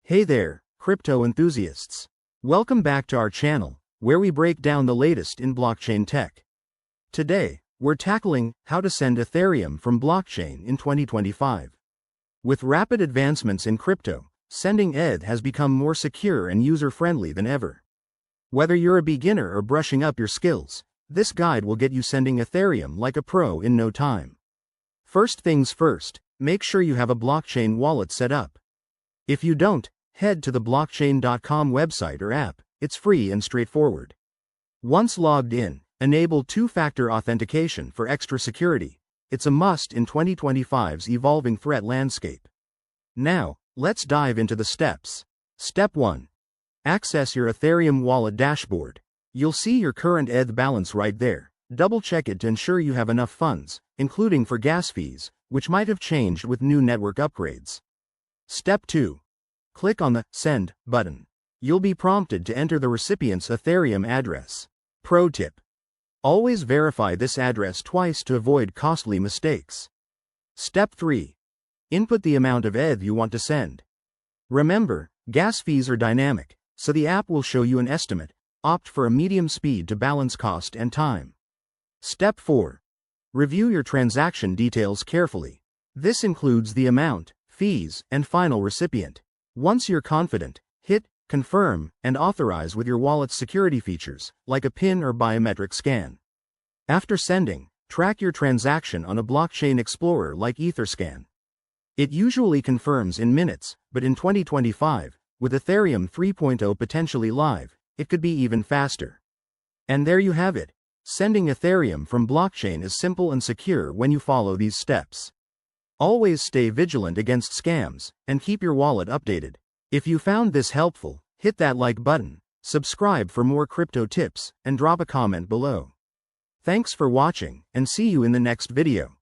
Hey there, crypto enthusiasts. Welcome back to our channel, where we break down the latest in blockchain tech. Today, we're tackling how to send Ethereum from blockchain in 2025. With rapid advancements in crypto, sending ETH has become more secure and user-friendly than ever. Whether you're a beginner or brushing up your skills, this guide will get you sending Ethereum like a pro in no time. First things first, make sure you have a blockchain wallet set up. If you don't, head to the blockchain.com website or app. It's free and straightforward. Once logged in, enable two-factor authentication for extra security. It's a must in 2025's evolving threat landscape. Now, let's dive into the steps. Step 1. Access your Ethereum wallet dashboard. You'll see your current ETH balance right there. Double-check it to ensure you have enough funds, including for gas fees, which might have changed with new network upgrades. Step 2. Click on the Send button. You'll be prompted to enter the recipient's Ethereum address. Pro tip: always verify this address twice to avoid costly mistakes. Step 3. Input the amount of ETH you want to send. Remember, gas fees are dynamic, so the app will show you an estimate. Opt for a medium speed to balance cost and time. Step 4. Review your transaction details carefully. This includes the amount, fees, and final recipient. Once you're confident, hit Confirm and authorize with your wallet's security features, like a PIN or biometric scan. After sending, track your transaction on a blockchain explorer like Etherscan. It usually confirms in minutes, but in 2025, with Ethereum 3.0 potentially live, it could be even faster. And there you have it. Sending Ethereum from blockchain is simple and secure when you follow these steps. Always stay vigilant against scams, and keep your wallet updated. If you found this helpful, hit that like button, subscribe for more crypto tips, and drop a comment below. Thanks for watching, and see you in the next video.